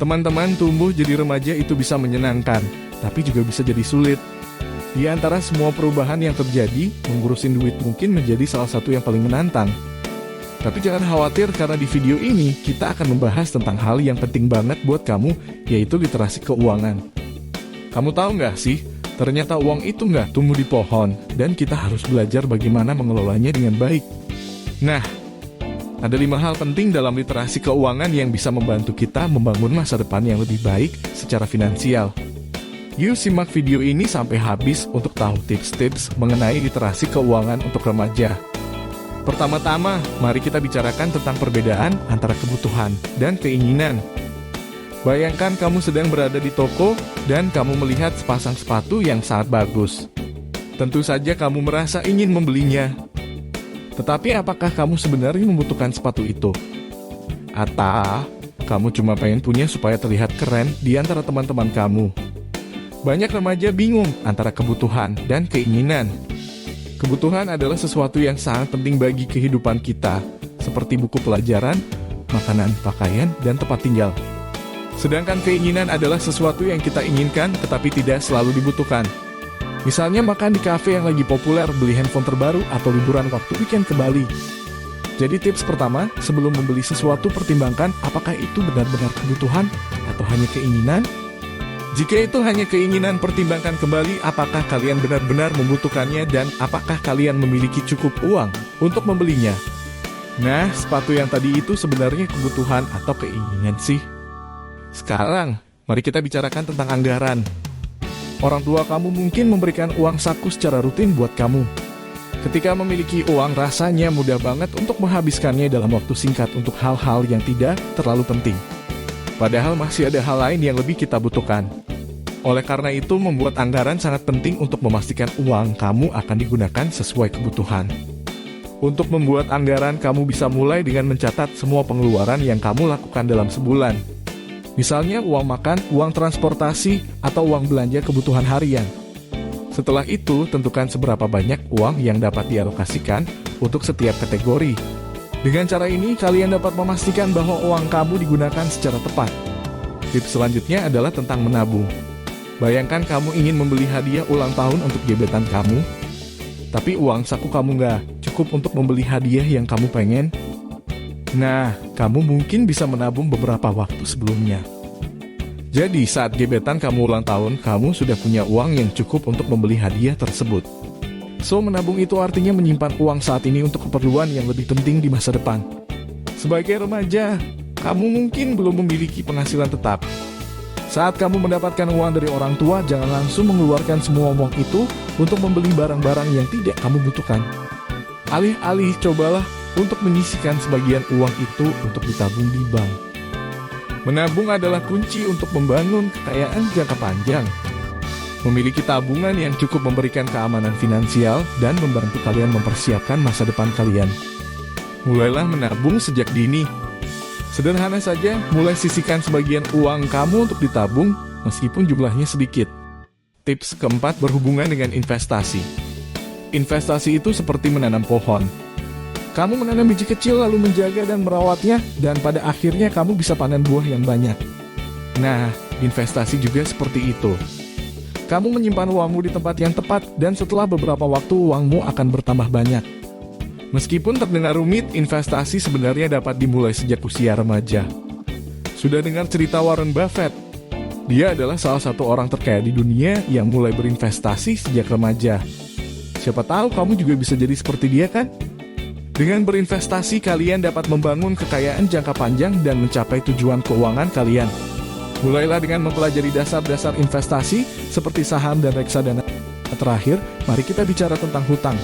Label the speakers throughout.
Speaker 1: Teman-teman, tumbuh jadi remaja itu bisa menyenangkan, tapi juga bisa jadi sulit. Di antara semua perubahan yang terjadi, mengurusin duit mungkin menjadi salah satu yang paling menantang. Tapi jangan khawatir karena di video ini kita akan membahas tentang hal yang penting banget buat kamu, yaitu literasi keuangan. Kamu tahu nggak sih, ternyata uang itu nggak tumbuh di pohon, dan kita harus belajar bagaimana mengelolanya dengan baik. Nah, ada 5 hal penting dalam literasi keuangan yang bisa membantu kita membangun masa depan yang lebih baik secara finansial. Yuk simak video ini sampai habis untuk tahu tips-tips mengenai literasi keuangan untuk remaja. Pertama-tama, mari kita bicarakan tentang perbedaan antara kebutuhan dan keinginan. Bayangkan kamu sedang berada di toko dan kamu melihat sepasang sepatu yang sangat bagus. Tentu saja kamu merasa ingin membelinya. Tetapi apakah kamu sebenarnya membutuhkan sepatu itu? Atau kamu cuma pengen punya supaya terlihat keren di antara teman-teman kamu? Banyak remaja bingung antara kebutuhan dan keinginan. Kebutuhan adalah sesuatu yang sangat penting bagi kehidupan kita, seperti buku pelajaran, makanan, pakaian, dan tempat tinggal. Sedangkan keinginan adalah sesuatu yang kita inginkan tetapi tidak selalu dibutuhkan. Misalnya makan di kafe yang lagi populer, beli handphone terbaru, atau liburan waktu weekend ke Bali. Jadi tips pertama, sebelum membeli sesuatu pertimbangkan apakah itu benar-benar kebutuhan atau hanya keinginan. Jika itu hanya keinginan, pertimbangkan kembali apakah kalian benar-benar membutuhkannya dan apakah kalian memiliki cukup uang untuk membelinya. Nah, sepatu yang tadi itu sebenarnya kebutuhan atau keinginan sih? Sekarang, mari kita bicarakan tentang anggaran. Orang tua kamu mungkin memberikan uang saku secara rutin buat kamu. Ketika memiliki uang, rasanya mudah banget untuk menghabiskannya dalam waktu singkat untuk hal-hal yang tidak terlalu penting. Padahal masih ada hal lain yang lebih kita butuhkan. Oleh karena itu, membuat anggaran sangat penting untuk memastikan uang kamu akan digunakan sesuai kebutuhan. Untuk membuat anggaran, kamu bisa mulai dengan mencatat semua pengeluaran yang kamu lakukan dalam sebulan. Misalnya uang makan, uang transportasi, atau uang belanja kebutuhan harian. Setelah itu, tentukan seberapa banyak uang yang dapat dialokasikan untuk setiap kategori. Dengan cara ini, kalian dapat memastikan bahwa uang kamu digunakan secara tepat. Tips selanjutnya adalah tentang menabung. Bayangkan kamu ingin membeli hadiah ulang tahun untuk gebetan kamu, tapi uang saku kamu nggak cukup untuk membeli hadiah yang kamu pengen. Nah, kamu mungkin bisa menabung beberapa waktu sebelumnya. Jadi, saat gebetan kamu ulang tahun, kamu sudah punya uang yang cukup untuk membeli hadiah tersebut. So, menabung itu artinya menyimpan uang saat ini untuk keperluan yang lebih penting di masa depan. Sebagai remaja, kamu mungkin belum memiliki penghasilan tetap. Saat kamu mendapatkan uang dari orang tua, jangan langsung mengeluarkan semua uang itu untuk membeli barang-barang yang tidak kamu butuhkan. Alih-alih, cobalah untuk menyisihkan sebagian uang itu untuk ditabung di bank. Menabung adalah kunci untuk membangun kekayaan jangka panjang. Memiliki tabungan yang cukup memberikan keamanan finansial dan membantu kalian mempersiapkan masa depan kalian. Mulailah menabung sejak dini. Sederhana saja, mulai sisihkan sebagian uang kamu untuk ditabung, meskipun jumlahnya sedikit. Tips keempat berhubungan dengan investasi. Investasi itu seperti menanam pohon. Kamu menanam biji kecil lalu menjaga dan merawatnya, dan pada akhirnya kamu bisa panen buah yang banyak. Nah, investasi juga seperti itu. Kamu menyimpan uangmu di tempat yang tepat, dan setelah beberapa waktu uangmu akan bertambah banyak. Meskipun terdengar rumit, investasi sebenarnya dapat dimulai sejak usia remaja. Sudah dengar cerita Warren Buffett? Dia adalah salah satu orang terkaya di dunia yang mulai berinvestasi sejak remaja. Siapa tahu kamu juga bisa jadi seperti dia kan? Dengan berinvestasi, kalian dapat membangun kekayaan jangka panjang dan mencapai tujuan keuangan kalian. Mulailah dengan mempelajari dasar-dasar investasi seperti saham dan reksadana. Terakhir, mari kita bicara tentang hutang.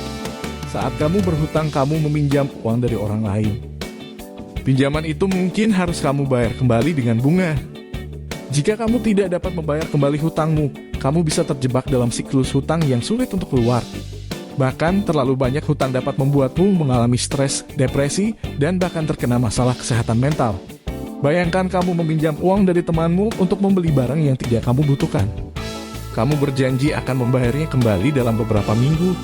Speaker 1: Saat kamu berhutang, kamu meminjam uang dari orang lain. Pinjaman itu mungkin harus kamu bayar kembali dengan bunga. Jika kamu tidak dapat membayar kembali hutangmu, kamu bisa terjebak dalam siklus hutang yang sulit untuk keluar. Bahkan, terlalu banyak hutang dapat membuatmu mengalami stres, depresi, dan bahkan terkena masalah kesehatan mental. Bayangkan kamu meminjam uang dari temanmu untuk membeli barang yang tidak kamu butuhkan. Kamu berjanji akan membayarnya kembali dalam beberapa minggu.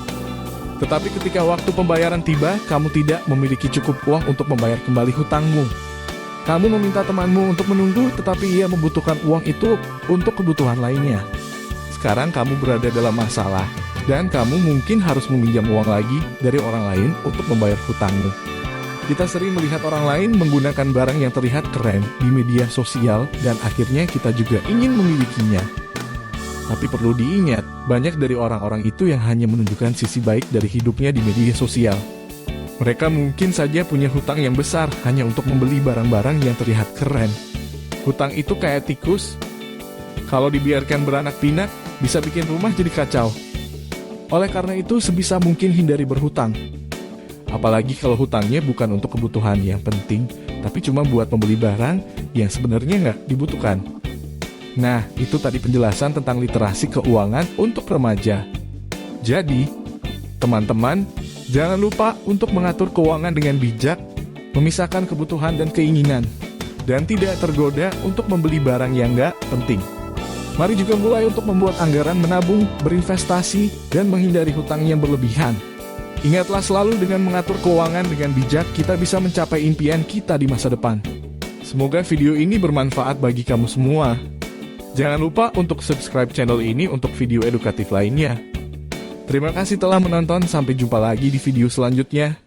Speaker 1: Tetapi ketika waktu pembayaran tiba, kamu tidak memiliki cukup uang untuk membayar kembali hutangmu. Kamu meminta temanmu untuk menunggu, tetapi ia membutuhkan uang itu untuk kebutuhan lainnya. Sekarang kamu berada dalam masalah, dan kamu mungkin harus meminjam uang lagi dari orang lain untuk membayar hutangmu. Kita sering melihat orang lain menggunakan barang yang terlihat keren di media sosial, dan akhirnya kita juga ingin memilikinya. Tapi perlu diingat, banyak dari orang-orang itu yang hanya menunjukkan sisi baik dari hidupnya di media sosial. Mereka mungkin saja punya hutang yang besar hanya untuk membeli barang-barang yang terlihat keren. Hutang itu kayak tikus. Kalau dibiarkan beranak pinak, bisa bikin rumah jadi kacau. Oleh karena itu, sebisa mungkin hindari berhutang. Apalagi kalau hutangnya bukan untuk kebutuhan yang penting, tapi cuma buat membeli barang yang sebenarnya nggak dibutuhkan. Nah, itu tadi penjelasan tentang literasi keuangan untuk remaja. Jadi, teman-teman, jangan lupa untuk mengatur keuangan dengan bijak, memisahkan kebutuhan dan keinginan, dan tidak tergoda untuk membeli barang yang nggak penting. Mari juga mulai untuk membuat anggaran menabung, berinvestasi, dan menghindari hutang yang berlebihan. Ingatlah selalu dengan mengatur keuangan dengan bijak, kita bisa mencapai impian kita di masa depan. Semoga video ini bermanfaat bagi kamu semua. Jangan lupa untuk subscribe channel ini untuk video edukatif lainnya. Terima kasih telah menonton, sampai jumpa lagi di video selanjutnya.